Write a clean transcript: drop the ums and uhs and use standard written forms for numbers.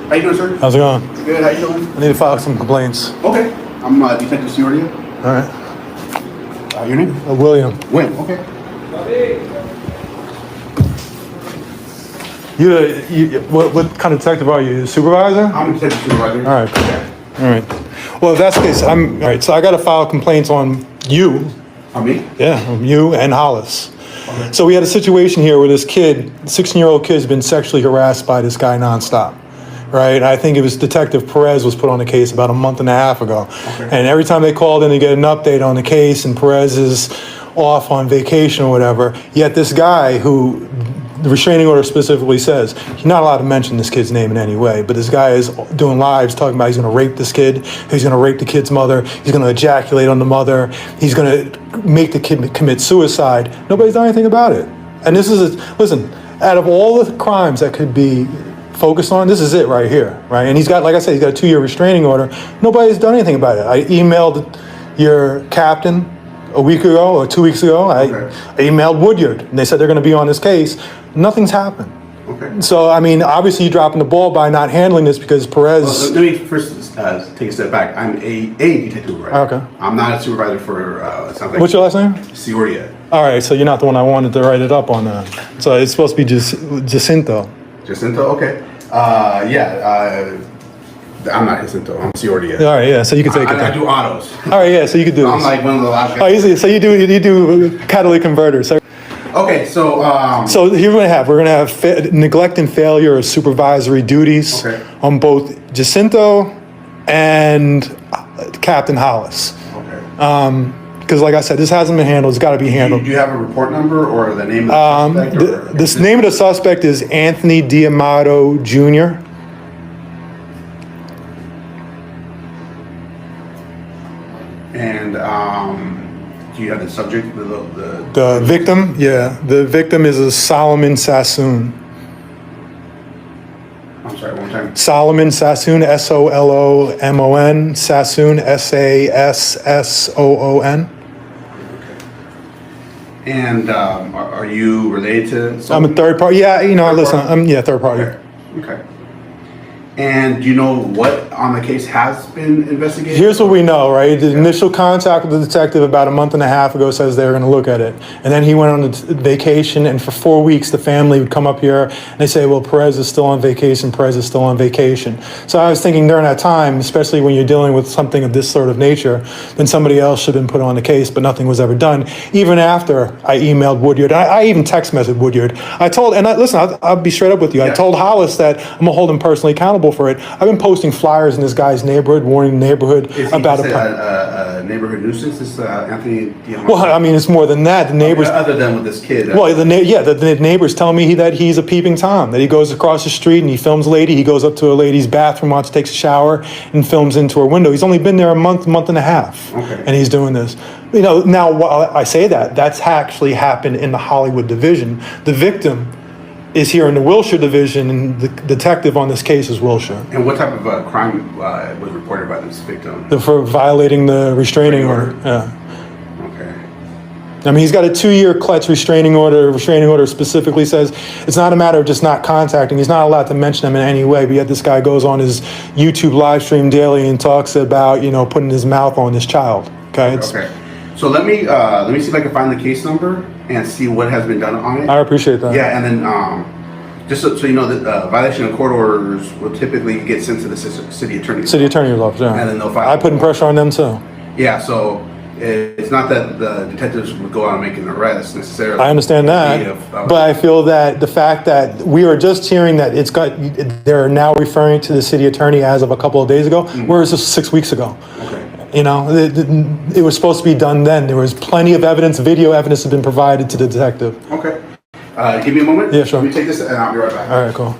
How you doing, sir? How's it going? Good. How you doing? I need to file some complaints. Okay. I'm Detective Stewart. All right. Your name? William. William. Okay. What kind of detective are you? Supervisor? I'm a detective supervisor. All right. Okay. All right. Well, if that's the case, all right. So I got to file complaints on you. On me? Yeah, on you and Hollis. Okay. So we had a situation here where this kid, 16-year-old kid, has been sexually harassed by this guy nonstop. Right, I think it was Detective Perez was put on the case about a month and a half ago. Okay. And every time they called in to get an update on the case, and Perez is off on vacation or whatever, yet this guy who the restraining order specifically says, he's not allowed to mention this kid's name in any way, but this guy is doing lives talking about he's going to rape this kid, he's going to rape the kid's mother, he's going to ejaculate on the mother, he's going to make the kid commit suicide. Nobody's done anything about it. And this is, listen, out of all the crimes that could be focused on, this is it right here, right? And he's got, like I said, he's got a 2-year restraining order. Nobody's done anything about it. I emailed your captain a week ago or 2 weeks ago. I emailed Woodyard, and they said they're going to be on this case. Nothing's happened. Okay. So, I mean, obviously you're dropping the ball by not handling this because Perez... Well, let me first take a step back. I'm a detective supervisor. Okay. I'm not a supervisor for, it sounds like... What's your last name? Stewart. All right, so you're not the one I wanted to write it up on. So it's supposed to be Jacinto. Jacinto? Okay. I'm not Jacinto. I'm Stewart. All right, yeah, so you can take it. I do autos. All right, yeah, so you can do I'm this. like one of the last Oh, guys. so you do catalytic converters. Okay, so... So here we're going to have neglect and failure of supervisory duties on both Jacinto and Captain Hollis. Okay. Because like I said, this hasn't been handled. It's got to be handled. Do you have a report number or the name of the suspect? The name of the suspect is Anthony D'Amato Jr. And do you have the subject? The victim? Yeah. The victim is a Solomon Sassoon. I'm sorry, one more time. Solomon Sassoon, Solomon, Sassoon, Sassoon. And are you related to... I'm a third party. Yeah, listen, I'm third party. Okay. And do you know what on the case has been investigated? Here's what we know, right? The initial contact with the detective about a month and a half ago says they were going to look at it. And then he went on vacation, and for 4 weeks, the family would come up here, and they say, well, Perez is still on vacation, Perez is still on vacation. So I was thinking during that time, especially when you're dealing with something of this sort of nature, then somebody else should have been put on the case, but nothing was ever done. Even after I emailed Woodyard, I even text messaged Woodyard. Listen, I'll be straight up with you. I told Hollis that I'm going to hold him personally accountable for it. I've been posting flyers in this guy's neighborhood, warning the neighborhood about a neighborhood nuisance. This Anthony D'Amato? Well, I mean, it's more than that. The neighbors, other than with this kid. Well, the neighbors tell me that he's a peeping Tom. That he goes across the street and he films a lady. He goes up to a lady's bathroom while she takes a shower and films into her window. He's only been there a month and a half, and he's doing this. Now while I say that, that's actually happened in the Hollywood division. The victim is here in the Wilshire division, and the detective on this case is Wilshire. And what type of crime was reported by this victim? For violating the restraining order. Yeah. Okay. I mean, he's got a 2-year clutch restraining order. Restraining order specifically says it's not a matter of just not contacting. He's not allowed to mention them in any way, but yet this guy goes on his YouTube live stream daily and talks about, putting his mouth on this child. Okay. Okay. So let me see if I can find the case number and see what has been done on it. I appreciate that. Yeah, and then just so you know, that violation of court orders will typically get sent to the city attorney's office. Yeah. And then they'll file. I putting pressure on them too. Yeah, so it's not that the detectives would go out and make an arrest necessarily. I understand that, but I feel that the fact that we are just hearing that they're now referring to the city attorney as of a couple of days ago, whereas this was 6 weeks ago. Okay. It was supposed to be done then. There was plenty of evidence, video evidence had been provided to the detective. Okay. Give me a moment. Yeah, sure. Let me take this and I'll be right back. All right, cool.